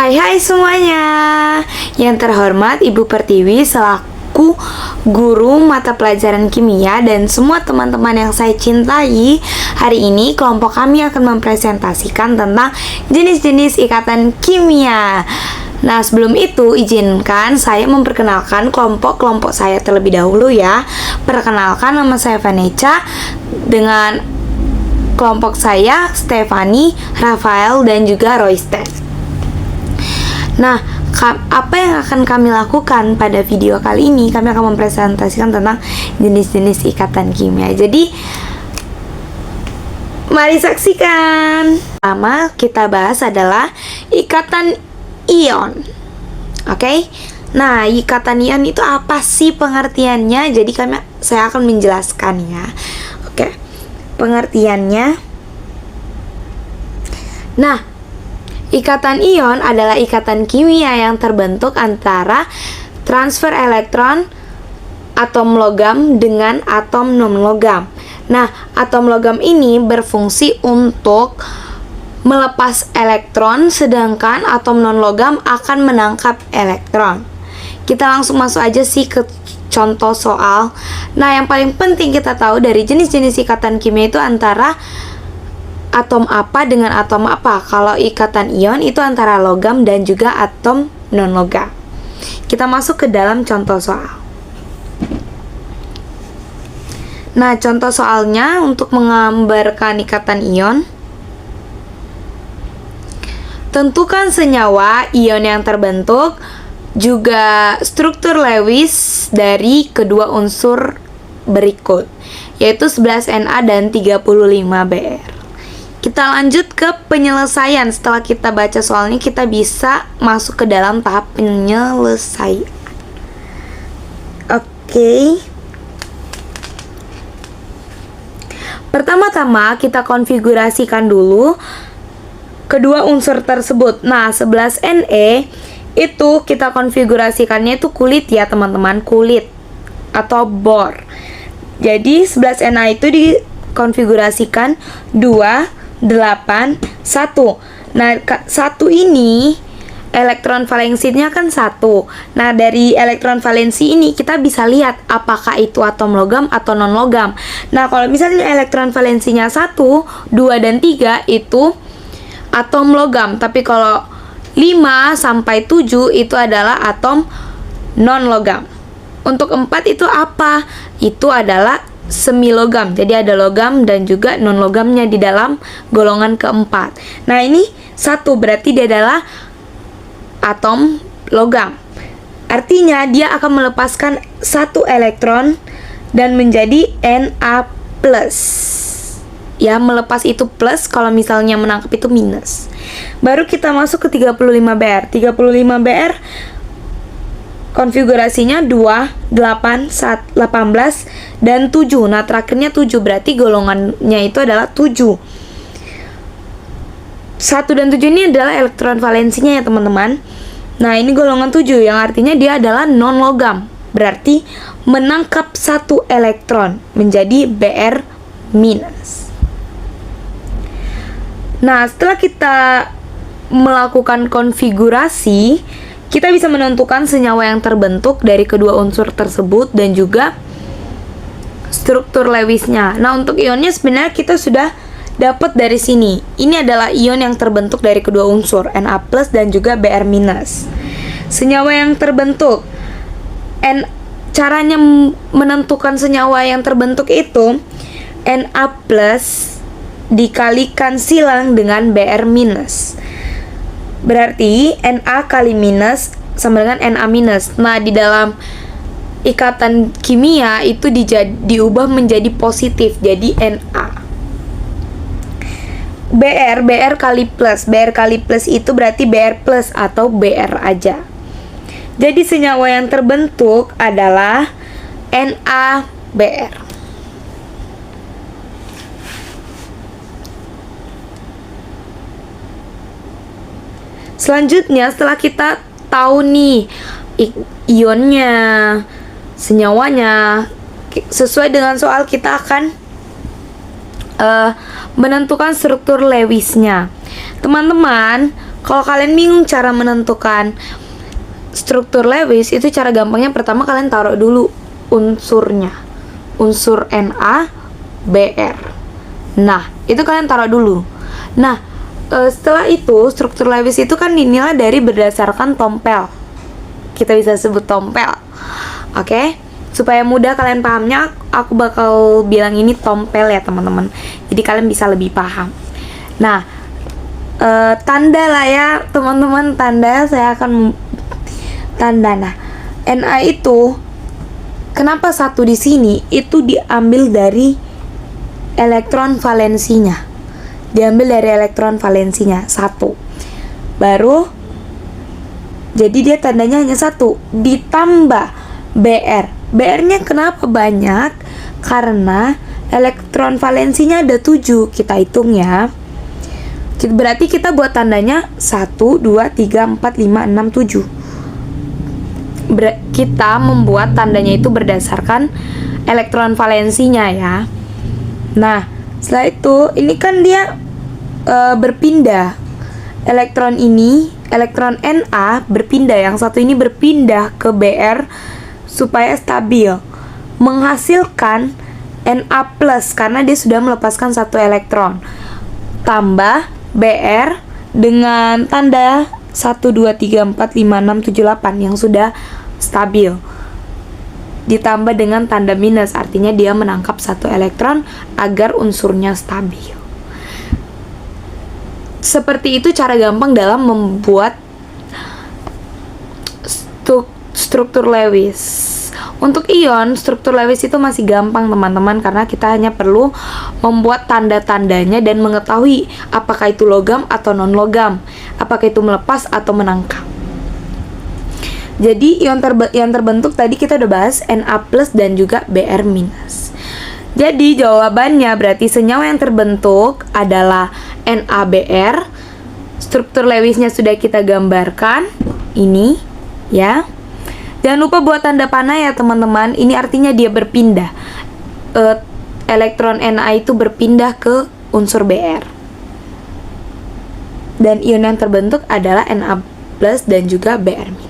Hai semuanya. Yang terhormat Ibu Pertiwi selaku guru mata pelajaran kimia dan semua teman-teman yang saya cintai. Hari ini kelompok kami akan mempresentasikan tentang jenis-jenis ikatan kimia. Nah, sebelum itu izinkan saya memperkenalkan kelompok-kelompok saya terlebih dahulu ya. Perkenalkan, nama saya Vanessa, dengan kelompok saya Stefani, Rafael, dan juga Roysten. Nah, apa yang akan kami lakukan pada video kali ini? Kami akan mempresentasikan tentang jenis-jenis ikatan kimia. Jadi, mari saksikan. Pertama kita bahas adalah ikatan ion. Oke? Nah, ikatan ion itu apa sih pengertiannya? Jadi saya akan menjelaskan ya. Oke. Pengertiannya. Nah, ikatan ion adalah ikatan kimia yang terbentuk antara transfer elektron atom logam dengan atom non-logam. Nah, atom logam ini berfungsi untuk melepas elektron, sedangkan atom non-logam akan menangkap elektron. Kita langsung masuk aja sih ke contoh soal. Nah, yang paling penting kita tahu dari jenis-jenis ikatan kimia itu antara atom apa dengan atom apa. Kalau ikatan ion itu antara logam dan juga atom non-logam. Kita masuk ke dalam contoh soal. Nah, contoh soalnya untuk menggambarkan ikatan ion. Tentukan senyawa ion yang terbentuk, juga struktur Lewis dari kedua unsur berikut, yaitu 11Na dan 35Br. Kita lanjut ke penyelesaian. Setelah kita baca soalnya, kita bisa masuk ke dalam tahap penyelesaian. Oke. Pertama-tama kita konfigurasikan dulu kedua unsur tersebut. Nah, 11Ne itu kita konfigurasikannya itu kulit ya teman-teman, kulit atau bor. Jadi 11Na itu dikonfigurasikan 2, 8, 1. Nah, 1 ini elektron valensinya kan 1. Nah, dari elektron valensi ini kita bisa lihat apakah itu atom logam atau non logam. Nah, kalau misalnya elektron valensinya 1, 2, dan 3 itu atom logam. Tapi kalau 5 sampai 7 itu adalah atom non logam. Untuk 4 itu apa? Itu adalah semilogam. Jadi ada logam dan juga non logamnya di dalam golongan keempat. Nah, ini 1 berarti dia adalah atom logam. Artinya dia akan melepaskan 1 elektron dan menjadi Na+. Ya, melepas itu plus, kalau misalnya menangkap itu minus. Baru kita masuk ke 35Br. 35Br konfigurasinya 2, 8, 18, dan 7. Nah, terakhirnya 7, berarti golongannya itu adalah 7. 1 dan 7 ini adalah elektron valensinya ya teman-teman. Nah, ini golongan 7 yang artinya dia adalah non-logam. Berarti menangkap 1 elektron menjadi Br-. Nah, setelah kita melakukan konfigurasi, kita bisa menentukan senyawa yang terbentuk dari kedua unsur tersebut dan juga struktur Lewisnya. Nah, untuk ionnya sebenarnya kita sudah dapat dari sini. Ini adalah ion yang terbentuk dari kedua unsur, Na+ dan juga Br-. Senyawa yang terbentuk, caranya menentukan senyawa yang terbentuk itu Na+ dikalikan silang dengan Br-. Berarti Na kali minus sama dengan Na minus. Nah, di dalam ikatan kimia itu diubah menjadi positif, jadi Na. Br kali plus. Br kali plus itu berarti Br plus atau Br aja. Jadi senyawa yang terbentuk adalah NaBr. Selanjutnya, setelah kita tahu nih ionnya, senyawanya, sesuai dengan soal kita akan menentukan struktur Lewisnya. Teman-teman, Kalau kalian bingung cara menentukan struktur Lewis, itu cara gampangnya pertama kalian taruh dulu unsurnya. Unsur Na, Br. Nah, itu kalian taruh dulu. Nah, setelah itu struktur Lewis itu kan dinilai dari berdasarkan tompel. Kita bisa sebut tompel. Oke? Supaya mudah kalian pahamnya, aku bakal bilang ini tompel ya teman-teman. Jadi kalian bisa lebih paham. Nah, tanda lah ya teman-teman, tanda saya akan tanda. Nah, Na itu kenapa satu di sini itu diambil dari elektron valensinya. Diambil dari elektron valensinya satu. Baru jadi dia tandanya hanya satu. Ditambah Br. Br-nya kenapa banyak? Karena elektron valensinya ada 7. Kita hitung ya. Berarti kita buat tandanya 1, 2, 3, 4, 5, 6, 7. Kita membuat tandanya itu berdasarkan elektron valensinya ya. Nah, setelah itu ini kan dia berpindah. Elektron ini, elektron Na berpindah. Yang satu ini berpindah ke Br supaya stabil. Menghasilkan Na+, karena dia sudah melepaskan satu elektron. Tambah Br dengan tanda 1, 2, 3, 4, 5, 6, 7, 8 yang sudah stabil. Ditambah dengan tanda minus, artinya dia menangkap satu elektron agar unsurnya stabil. Seperti itu cara gampang dalam membuat struktur Lewis. Untuk ion, struktur Lewis itu masih gampang teman-teman, karena kita hanya perlu membuat tanda-tandanya dan mengetahui apakah itu logam atau non-logam, apakah itu melepas atau menangkap. Jadi ion yang terbentuk tadi kita udah bahas Na+ dan juga Br-. Jadi jawabannya berarti senyawa yang terbentuk adalah NaBr. Struktur Lewisnya sudah kita gambarkan ini ya. Jangan lupa buat tanda panah ya teman-teman. Ini artinya dia berpindah. Elektron Na itu berpindah ke unsur Br. Dan ion yang terbentuk adalah Na+ dan juga Br-.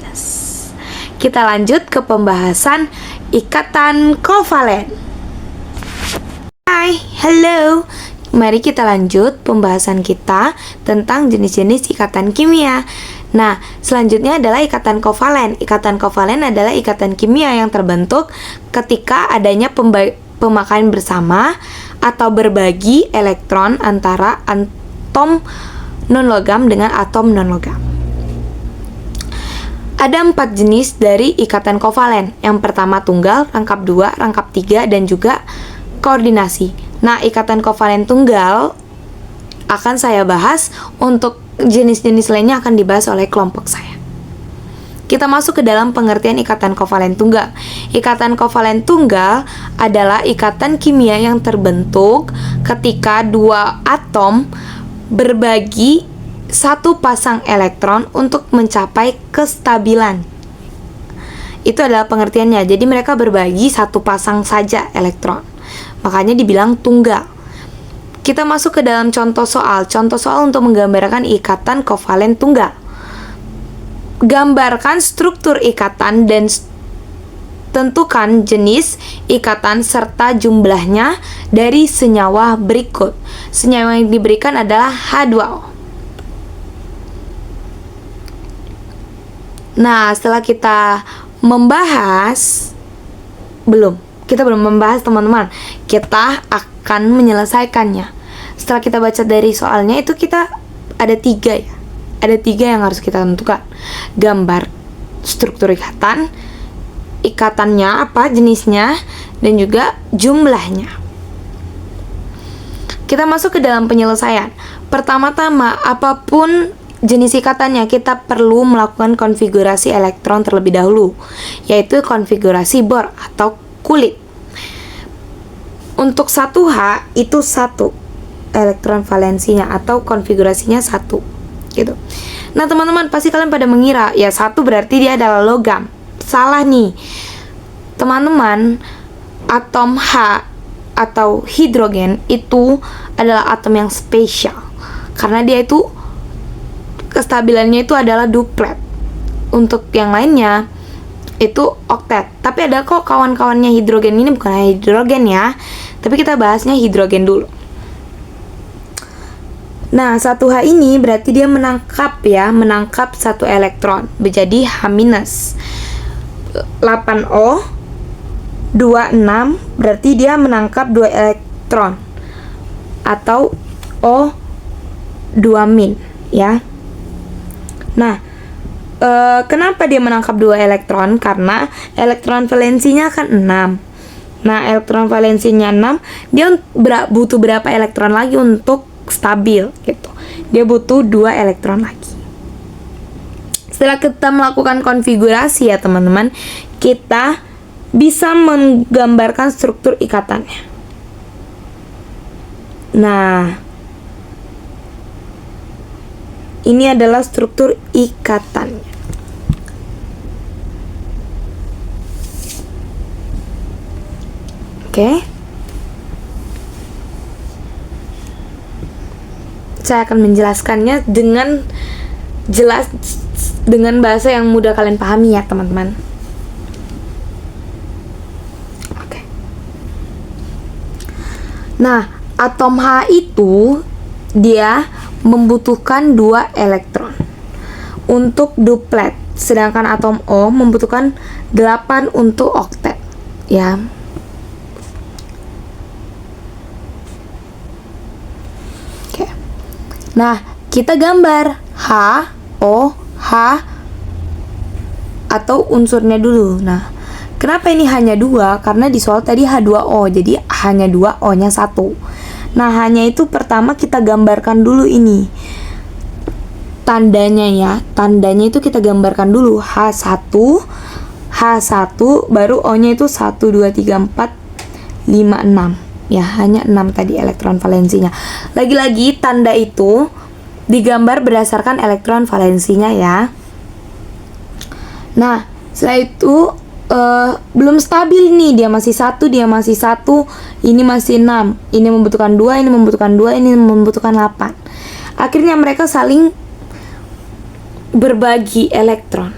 Kita lanjut ke pembahasan ikatan kovalen. Hai, hello. Mari kita lanjut pembahasan kita tentang jenis-jenis ikatan kimia. Nah, selanjutnya adalah ikatan kovalen. Ikatan kovalen adalah ikatan kimia yang terbentuk ketika adanya pemakaian bersama atau berbagi elektron antara atom non-logam dengan atom non-logam. Ada 4 jenis dari ikatan kovalen. Yang pertama tunggal, rangkap 2, rangkap 3, dan juga koordinasi. Nah, ikatan kovalen tunggal akan saya bahas. Untuk jenis-jenis lainnya akan dibahas oleh kelompok saya. Kita masuk ke dalam pengertian ikatan kovalen tunggal. Ikatan kovalen tunggal adalah ikatan kimia yang terbentuk ketika dua atom berbagi satu pasang elektron untuk mencapai kestabilan. Itu adalah pengertiannya. Jadi mereka berbagi satu pasang saja elektron. Makanya dibilang tunggal. Kita masuk ke dalam contoh soal. Contoh soal untuk menggambarkan ikatan kovalen tunggal. Gambarkan struktur ikatan dan tentukan jenis ikatan serta jumlahnya dari senyawa berikut. Senyawa yang diberikan adalah H2O. Nah, setelah kita membahas, kita belum membahas teman-teman. Kita akan menyelesaikannya. Setelah kita baca dari soalnya itu kita ada 3 ya. Ada 3 yang harus kita tentukan. Gambar struktur ikatan, ikatannya apa, jenisnya, dan juga jumlahnya. Kita masuk ke dalam penyelesaian. Pertama-tama, apapun jenis ikatannya, kita perlu melakukan konfigurasi elektron terlebih dahulu, yaitu konfigurasi Bohr atau kulit. Untuk 1H itu 1 elektron valensinya atau konfigurasinya 1 gitu. Nah teman-teman, pasti kalian pada mengira ya 1 berarti dia adalah logam. Salah nih teman-teman. Atom H atau hidrogen itu adalah atom yang spesial karena dia itu kestabilannya itu adalah duplet. Untuk yang lainnya itu oktet. Tapi ada kok kawan-kawannya hidrogen, ini bukan hidrogen ya, tapi kita bahasnya hidrogen dulu. Nah, 1H ini berarti dia menangkap satu elektron, menjadi H-. 8O 26 berarti dia menangkap 2 elektron atau O 2- ya. Nah, kenapa dia menangkap 2 elektron? Karena elektron valensinya kan 6. Nah, elektron valensinya 6, dia butuh berapa elektron lagi untuk stabil gitu. Dia butuh 2 elektron lagi. Setelah kita melakukan konfigurasi ya teman-teman, kita bisa menggambarkan struktur ikatannya. Nah, ini adalah struktur ikatannya. Oke. Saya akan menjelaskannya dengan jelas, dengan bahasa yang mudah kalian pahami ya teman-teman. Oke. Nah, atom H itu dia membutuhkan 2 elektron untuk duplet, sedangkan atom O membutuhkan 8 untuk oktet ya. Oke. Nah, kita gambar H, O, H atau unsurnya dulu. Nah, kenapa ini hanya 2? Karena di soal tadi H2O, jadi hanya 2, O-nya 1. Nah, hanya itu pertama kita gambarkan dulu ini tandanya ya. Tandanya itu kita gambarkan dulu H1, baru O-nya itu 1, 2, 3, 4, 5, 6. Ya, hanya 6 tadi elektron valensinya. Lagi-lagi tanda itu digambar berdasarkan elektron valensinya ya. Nah, setelah itu belum stabil nih, dia masih 1, ini masih 6, ini membutuhkan 2, ini membutuhkan 2, ini membutuhkan 8. Akhirnya mereka saling berbagi elektron.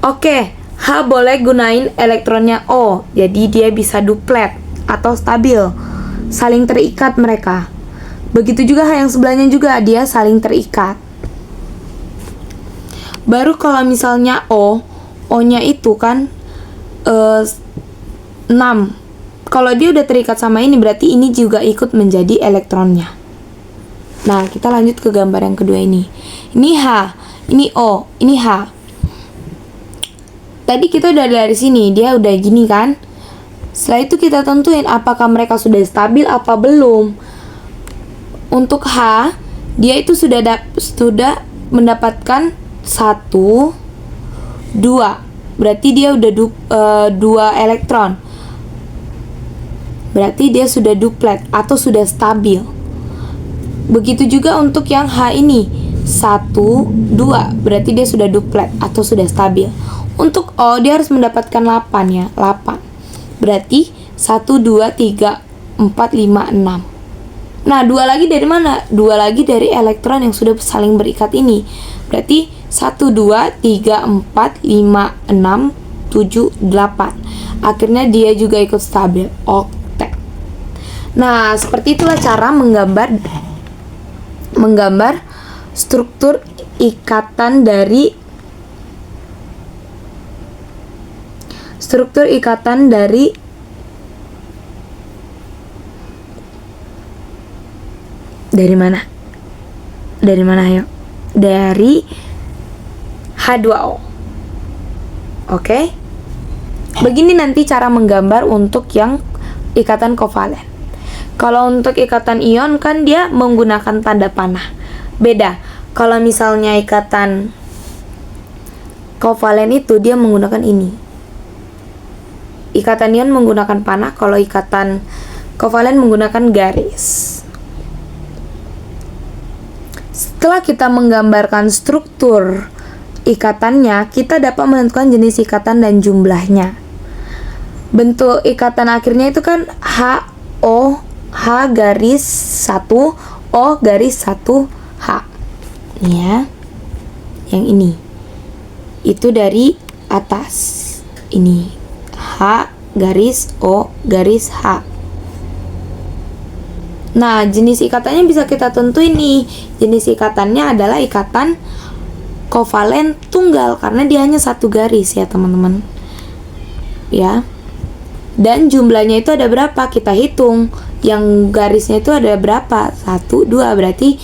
Oke, H boleh gunain elektronnya O, jadi dia bisa duplet atau stabil, saling terikat mereka. Begitu juga H yang sebelahnya juga, dia saling terikat. Baru kalau misalnya O-nya itu kan 6. Kalau dia udah terikat sama ini, berarti ini juga ikut menjadi elektronnya. Nah, kita lanjut ke gambar yang kedua ini. Ini H, ini O, ini H. Tadi kita udah dari sini, dia udah gini kan. Setelah itu kita tentuin apakah mereka sudah stabil apa belum. Untuk H, dia itu sudah mendapatkan 1, 2, berarti dia udah 2 elektron. Berarti dia sudah duplet atau sudah stabil. Begitu juga untuk yang H ini, 1, 2, berarti dia sudah duplet atau sudah stabil. Untuk O dia harus mendapatkan 8 ya, 8. Berarti 1, 2, 3, 4, 5, 6. Nah, 2 lagi dari mana? 2 lagi dari elektron yang sudah saling berikat ini. Berarti 1, 2, 3, 4, 5, 6, 7, 8. Akhirnya dia juga ikut stabil, oktet. Nah, seperti itulah cara menggambar struktur ikatan dari mana? Dari mana ayo? Dari H2O. Oke? Begini nanti cara menggambar untuk yang ikatan kovalen. Kalau untuk ikatan ion kan dia menggunakan tanda panah. Beda. Kalau misalnya ikatan kovalen itu dia menggunakan ini. Ikatan ion menggunakan panah, kalau ikatan kovalen menggunakan garis. Setelah kita menggambarkan struktur ikatannya, kita dapat menentukan jenis ikatan dan jumlahnya. Bentuk ikatan akhirnya itu kan H garis 1, O garis 1, H. Nih ya, yang ini itu dari atas, ini H garis O garis H. Nah, jenis ikatannya bisa kita tentuin nih. Jenis ikatannya adalah ikatan kovalen tunggal karena dia hanya satu garis ya teman-teman. Ya. Dan jumlahnya itu ada berapa? Kita hitung. Yang garisnya itu ada berapa? 1, 2, berarti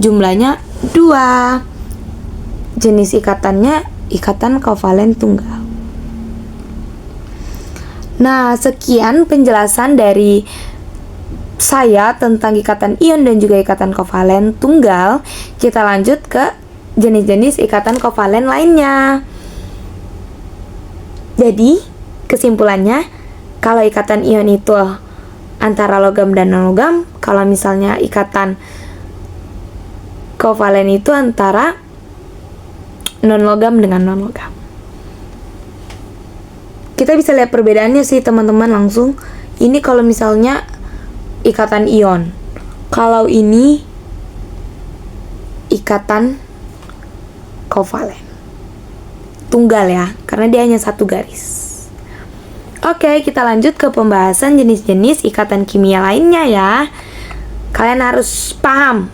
jumlahnya 2. Jenis ikatannya ikatan kovalen tunggal. Nah, sekian penjelasan dari saya tentang ikatan ion dan juga ikatan kovalen tunggal. Kita lanjut ke jenis-jenis ikatan kovalen lainnya. Jadi, kesimpulannya, kalau ikatan ion itu antara logam dan non-logam, kalau misalnya ikatan kovalen itu antara non-logam dengan non-logam. Kita bisa lihat perbedaannya sih teman-teman langsung. Ini kalau misalnya ikatan ion. Kalau ini ikatan kovalen. Tunggal ya, karena dia hanya satu garis. Oke, kita lanjut ke pembahasan jenis-jenis ikatan kimia lainnya ya. Kalian harus paham.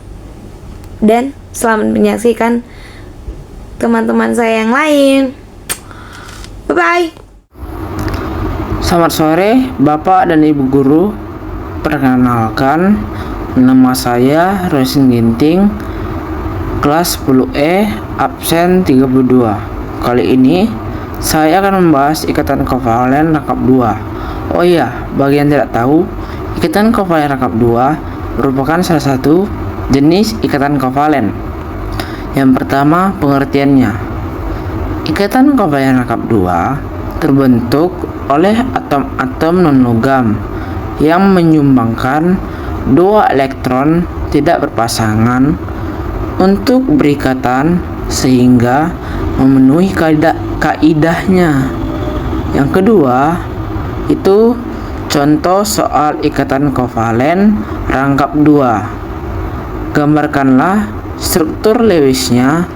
Dan selamat menyaksikan teman-teman saya yang lain. Bye-bye. Selamat sore Bapak dan Ibu Guru. Perkenalkan, nama saya Rosin Ginting, kelas 10E, absen 32. Kali ini saya akan membahas ikatan kovalen rangkap 2. Oh iya, bagi yang tidak tahu, ikatan kovalen rangkap 2 merupakan salah satu jenis ikatan kovalen. Yang pertama, pengertiannya. Ikatan kovalen rangkap 2 terbentuk oleh atom-atom non-logam yang menyumbangkan 2 elektron tidak berpasangan untuk berikatan sehingga memenuhi kaidahnya. Yang kedua, itu contoh soal ikatan kovalen rangkap 2. Gambarkanlah struktur Lewisnya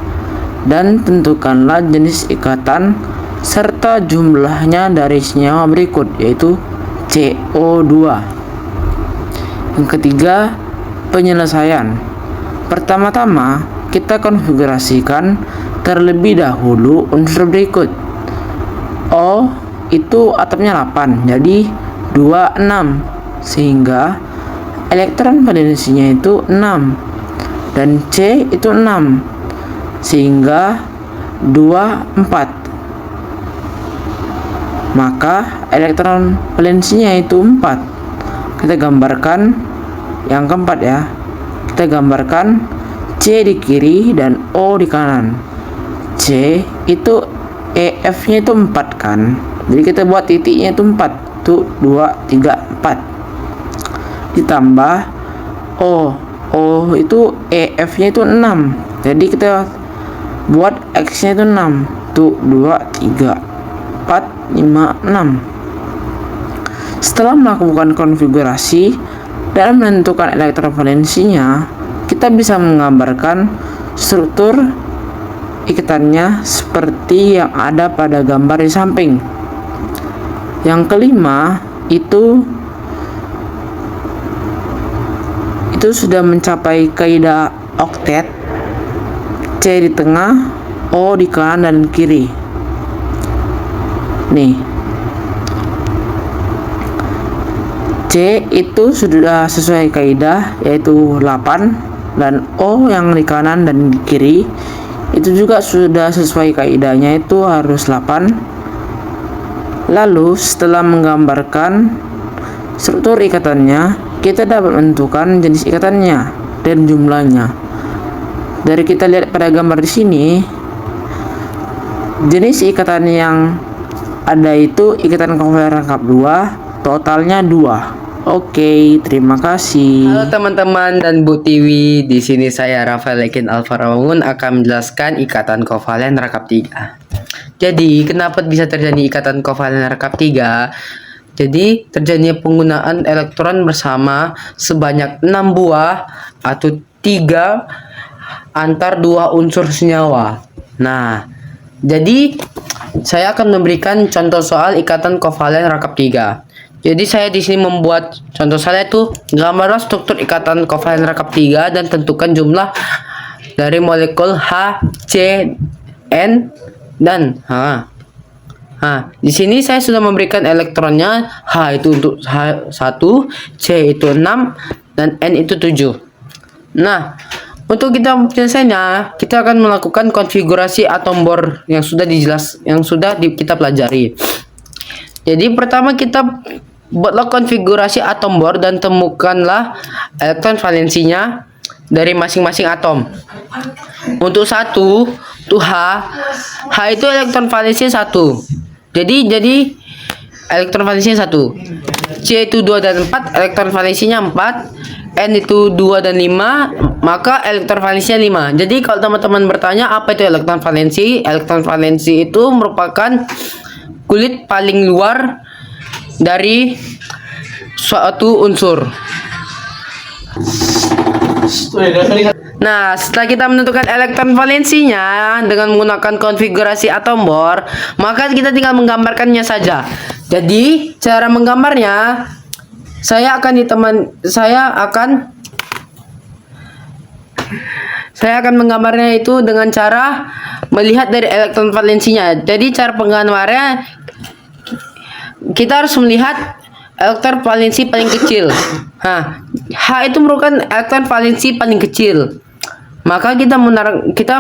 dan tentukanlah jenis ikatan serta jumlahnya dari senyawa berikut, yaitu CO2. Yang ketiga, penyelesaian. Pertama-tama, kita konfigurasikan terlebih dahulu unsur berikut. O itu atomnya 8, jadi 2, 6, sehingga elektron valensinya itu 6. Dan C itu 6, sehingga 2, 4. Maka elektron valensinya itu 4. Kita gambarkan yang keempat ya. Kita gambarkan C di kiri dan O di kanan. C itu EF-nya itu 4 kan. Jadi kita buat titiknya itu 4. Tuh 2, 3, 4. Ditambah O. O itu EF-nya itu 6. Jadi kita buat X-nya itu 6. Tuh 2, 3, 4, 5, 6. Setelah melakukan konfigurasi dan menentukan elektron valensinya, kita bisa menggambarkan struktur ikatannya seperti yang ada pada gambar di samping. Yang kelima, itu sudah mencapai kaidah oktet. C di tengah, O di kanan dan kiri. Nih, C itu sudah sesuai kaidah, yaitu 8, dan O yang di kanan dan di kiri itu juga sudah sesuai kaidahnya, itu harus 8. Lalu setelah menggambarkan struktur ikatannya, kita dapat menentukan jenis ikatannya dan jumlahnya. Dari kita lihat pada gambar di sini, jenis ikatan yang ada itu ikatan kovalen rangkap 2, totalnya 2. Oke, terima kasih. Halo teman-teman dan Bu Tiwi, di sini saya Rafael Ekin Alfaraun akan menjelaskan ikatan kovalen rangkap 3. Jadi, kenapa bisa terjadi ikatan kovalen rangkap 3? Jadi, terjadinya penggunaan elektron bersama sebanyak 6 buah atau 3 antar dua unsur senyawa. Nah, jadi saya akan memberikan contoh soal ikatan kovalen rangkap 3. Jadi saya di sini membuat contoh saya itu gambarlah struktur ikatan kovalen rangkap 3 dan tentukan jumlah dari molekul H, C, N dan H. Nah, di sini saya sudah memberikan elektronnya. H itu untuk H1, C itu 6 dan N itu 7. Nah, untuk kita penyelesaiannya, kita akan melakukan konfigurasi atom bor yang sudah kita pelajari. Jadi pertama kita buatlah konfigurasi atom bor dan temukanlah elektron valensinya dari masing-masing atom. Untuk satu, tuh H itu elektron valensinya 1. Jadi elektron valensinya 1. C itu 2 dan 4, elektron valensinya 4. N itu 2 dan 5, maka elektron valensinya 5. Jadi kalau teman-teman bertanya apa itu elektron valensi? Elektron valensi itu merupakan kulit paling luar dari suatu unsur. Nah, setelah kita menentukan elektron valensinya dengan menggunakan konfigurasi atom bor, maka kita tinggal menggambarkannya saja. Jadi, cara menggambarnya saya akan menggambarnya itu dengan cara melihat dari elektron valensinya. Jadi, cara penggambarannya kita harus melihat elektron valensi paling kecil. H itu merupakan elektron valensi paling kecil. Maka kita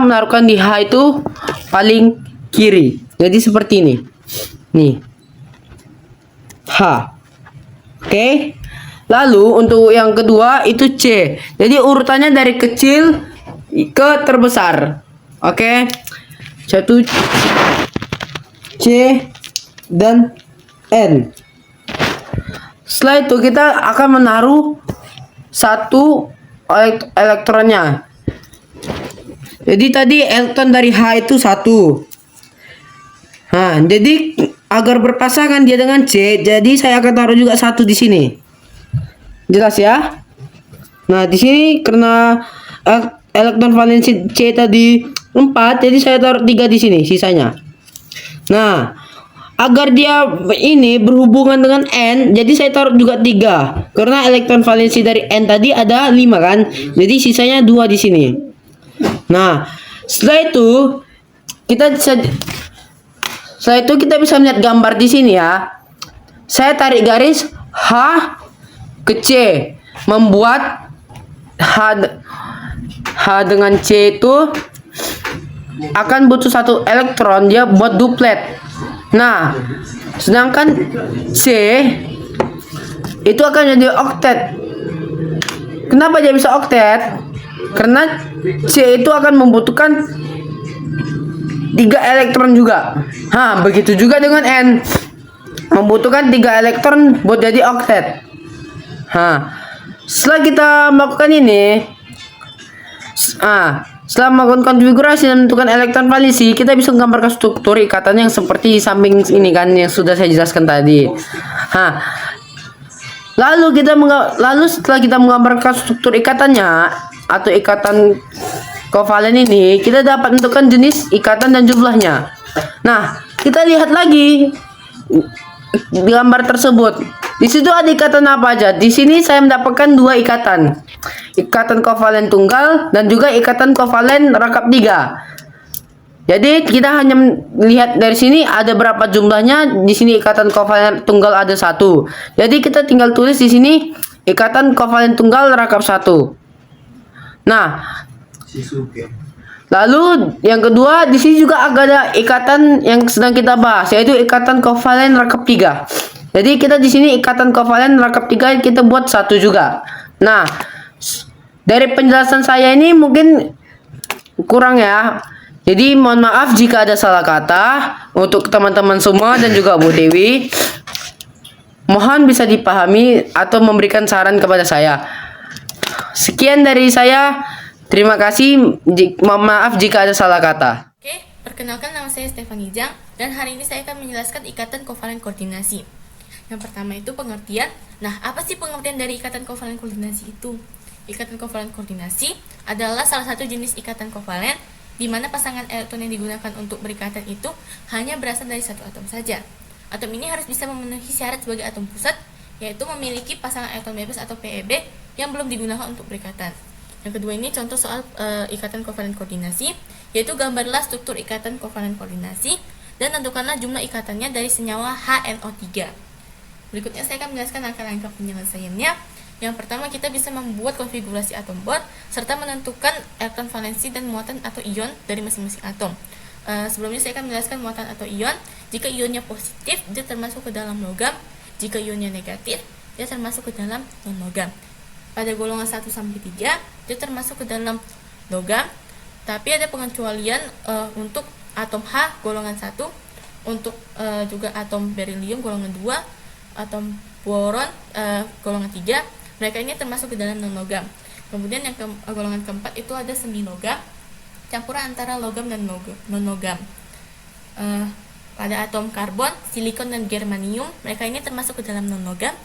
menaruhkan di H itu paling kiri. Jadi seperti ini. Nih. H. Oke. Lalu untuk yang kedua itu C. Jadi urutannya dari kecil ke terbesar. Oke. 1 C dan N. Setelah itu kita akan menaruh satu elektronnya. Jadi tadi elektron dari H itu 1. Nah, jadi agar berpasangan dia dengan C, jadi saya akan taruh juga 1 di sini. Jelas ya? Nah, di sini karena elektron valensi C tadi 4, jadi saya taruh 3 di sini sisanya. Nah, agar dia ini berhubungan dengan N, jadi saya taruh juga 3. Karena elektron valensi dari N tadi ada 5 kan? Jadi sisanya 2 di sini. Nah, setelah itu kita bisa melihat gambar di sini ya. Saya tarik garis H ke C, membuat H dengan C itu akan butuh satu elektron dia buat duplet. Nah, sedangkan C itu akan jadi oktet. Kenapa dia bisa oktet? Karena C itu akan membutuhkan 3 elektron juga. Begitu juga dengan N, membutuhkan 3 elektron buat jadi oktet. Setelah kita melakukan ini, setelah melakukan konfigurasi dan menentukan elektron valensi, kita bisa menggambarkan struktur ikatan yang seperti samping ini kan, yang sudah saya jelaskan tadi. Lalu setelah kita menggambarkan struktur ikatannya atau ikatan kovalen ini, kita dapat menentukan jenis ikatan dan jumlahnya. Nah, kita lihat lagi di gambar tersebut. Di situ ada ikatan apa aja? Di sini saya mendapatkan 2 ikatan. Ikatan kovalen tunggal dan juga ikatan kovalen rangkap 3. Jadi kita hanya melihat dari sini ada berapa jumlahnya. Di sini ikatan kovalen tunggal ada 1. Jadi kita tinggal tulis di sini ikatan kovalen tunggal rangkap 1. Nah, lalu yang kedua di sini juga ada ikatan yang sedang kita bahas, yaitu ikatan kovalen rangkap 3. Jadi kita di sini ikatan kovalen rangkap 3 kita buat 1 juga. Nah, dari penjelasan saya ini mungkin kurang ya. Jadi mohon maaf jika ada salah kata untuk teman-teman semua dan juga Bu Dewi. Mohon bisa dipahami atau memberikan saran kepada saya. Sekian dari saya. Terima kasih. Mohon maaf jika ada salah kata. Oke, perkenalkan nama saya Stefan Hijang dan hari ini saya akan menjelaskan ikatan kovalen koordinasi. Yang pertama itu pengertian. Nah, apa sih pengertian dari ikatan kovalen koordinasi itu? Ikatan kovalen koordinasi adalah salah satu jenis ikatan kovalen di mana pasangan elektron yang digunakan untuk berikatan itu hanya berasal dari satu atom saja. Atom ini harus bisa memenuhi syarat sebagai atom pusat, yaitu memiliki pasangan elektron bebas atau PEB yang belum digunakan untuk berikatan. Yang kedua ini contoh soal ikatan kovalen koordinasi, yaitu gambarlah struktur ikatan kovalen koordinasi dan tentukanlah jumlah ikatannya dari senyawa HNO3. Berikutnya saya akan menjelaskan rangka-rangka penyelesaiannya. Yang pertama, kita bisa membuat konfigurasi atom bor serta menentukan elektron valensi dan muatan atau ion dari masing-masing atom. Sebelumnya saya akan menjelaskan muatan atau ion. Jika ionnya positif, dia termasuk ke dalam logam. Jika ionnya negatif, dia termasuk ke dalam non-logam. Pada golongan 1 sampai 3, dia termasuk ke dalam logam. Tapi ada pengecualian untuk atom H golongan 1, untuk juga atom berilium golongan 2, atom boron golongan 3. Mereka ini termasuk ke dalam non-logam. Kemudian yang golongan keempat itu ada semi-logam, campuran antara logam dan non-logam. Pada atom karbon, silikon dan germanium, mereka ini termasuk ke dalam non-logam.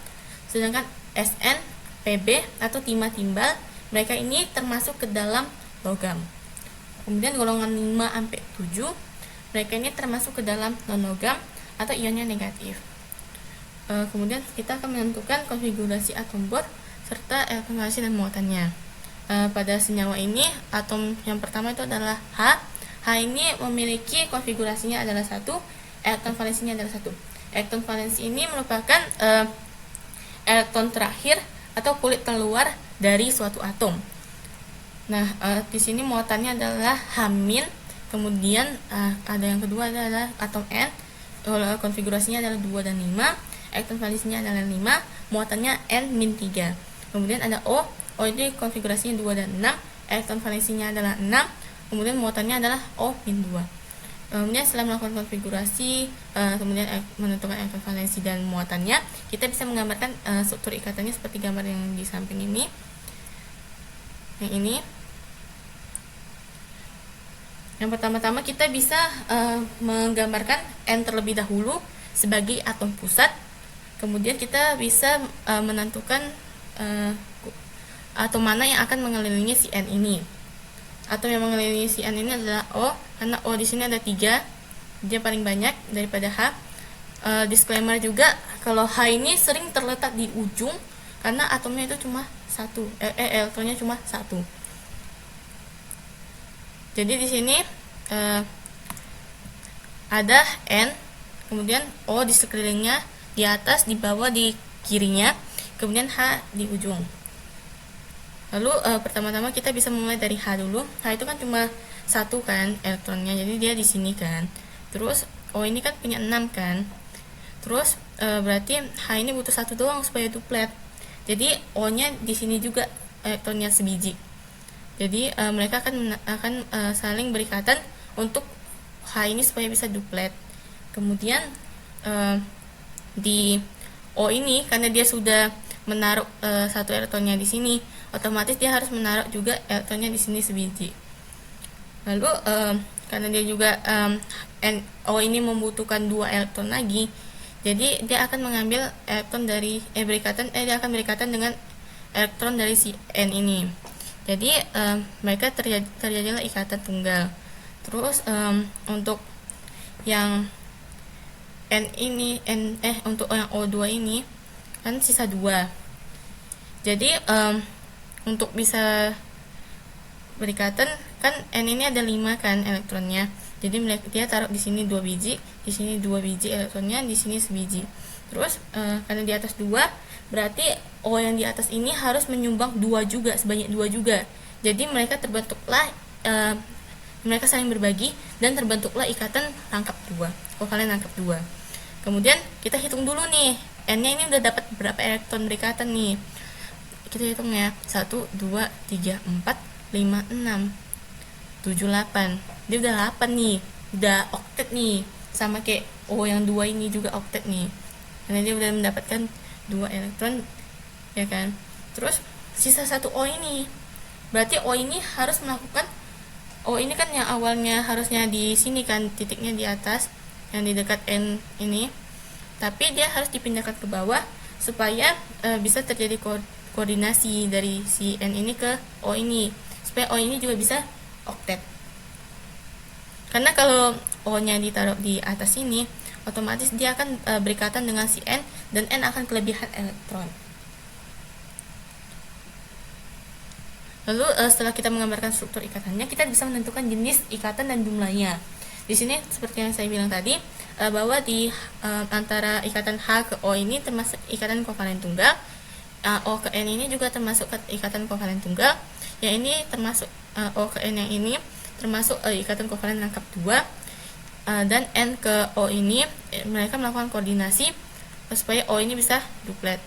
Sedangkan Sn, Pb atau timah timbal, mereka ini termasuk ke dalam logam. Kemudian golongan 5 sampai 7, mereka ini termasuk ke dalam non-logam atau ionnya negatif. Kemudian kita akan menentukan konfigurasi atom bor serta elektron valensi dan muatannya. Pada senyawa ini, atom yang pertama itu adalah H. H ini memiliki konfigurasinya adalah 1, elektron valensinya adalah 1. Elektron valensi ini merupakan elektron terakhir atau kulit terluar dari suatu atom. Nah, di sini muatannya adalah H-. Kemudian ada yang kedua adalah atom N. Konfigurasinya adalah 2 dan 5. Elektron valensinya adalah 5, muatannya N-3. Kemudian ada O. O ini konfigurasinya 2 dan 6, elektron valensinya adalah 6, kemudian muatannya adalah O-2. Kemudian setelah melakukan konfigurasi, kemudian menentukan elektron valensi dan muatannya, kita bisa menggambarkan struktur ikatannya seperti gambar yang di samping ini. Yang ini. Yang pertama-tama kita bisa menggambarkan N terlebih dahulu sebagai atom pusat. Kemudian kita bisa menentukan atom mana yang akan mengelilingi si N ini. Atom yang mengelilingi si N ini adalah O, karena O di sini ada 3, dia paling banyak daripada H. Disclaimer juga, kalau H ini sering terletak di ujung karena atomnya itu cuma 1, elektronnya cuma 1. Jadi di sini ada N, kemudian O di sekelilingnya, di atas, di bawah, di kirinya, kemudian H di ujung. Lalu pertama-tama kita bisa mulai dari H dulu. H itu kan cuma 1 kan elektronnya, jadi dia di sini kan. Terus O ini kan punya 6 kan. Terus berarti H ini butuh 1 doang supaya duplet. Jadi O nya di sini juga elektronnya sebiji. Jadi mereka akan saling berikatan untuk H ini supaya bisa duplet. Kemudian di O ini karena dia sudah menaruh 1 elektronnya di sini, otomatis dia harus menaruh juga elektronnya di sini sebiji. Lalu karena dia juga O ini membutuhkan 2 elektron lagi, jadi dia akan mengambil elektron dari dia akan berikatan dengan elektron dari si N ini. Jadi mereka terjadilah ikatan tunggal. Terus untuk yang N ini untuk yang O2 ini kan sisa 2. Jadi untuk bisa berikatan kan N ini ada 5 kan elektronnya. Jadi dia taruh di sini 2 biji, di sini 2 biji elektronnya, di sini sebiji. Terus karena di atas 2, berarti O yang di atas ini harus menyumbang 2 juga, sebanyak 2 juga. Jadi mereka terbentuklah mereka saling berbagi dan terbentuklah ikatan rangkap 2, kovalen rangkap 2. Kemudian kita hitung dulu nih, N-nya ini udah dapat berapa elektron berikatan nih. Kita hitung ya, 1, 2, 3, 4, 5, 6, 7, 8. Dia udah 8 nih, udah oktet nih. Sama kayak O yang 2 ini juga oktet nih. Karena dia udah mendapatkan 2 elektron, ya kan. Terus sisa 1 O ini. Berarti O ini harus melakukan, O ini kan yang awalnya harusnya di sini kan, titiknya di atas, yang di dekat N ini. Tapi dia harus dipindahkan ke bawah supaya bisa terjadi koordinasi dari si N ini ke O ini. supaya O ini juga bisa oktet. Karena kalau O-nya ditaruh di atas sini, otomatis dia akan berikatan dengan si N, dan N akan kelebihan elektron. Lalu setelah kita menggambarkan struktur ikatannya, kita bisa menentukan jenis ikatan dan jumlahnya. Di sini seperti yang saya bilang tadi, bahwa di antara ikatan H ke O ini termasuk ikatan kovalen tunggal, O ke N ini juga termasuk ikatan kovalen tunggal, yang ini termasuk O ke N yang ini termasuk ikatan kovalen rangkap 2, dan N ke O ini mereka melakukan koordinasi supaya O ini bisa duplet,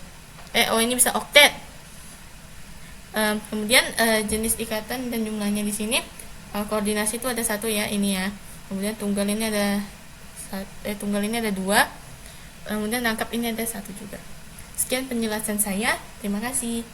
O ini bisa oktet. Kemudian jenis ikatan dan jumlahnya di sini, koordinasi itu ada 1 ya, ini ya. Kemudian tunggal ini ada 2, kemudian rangkap ini ada 1 juga. Sekian penjelasan saya, terima kasih.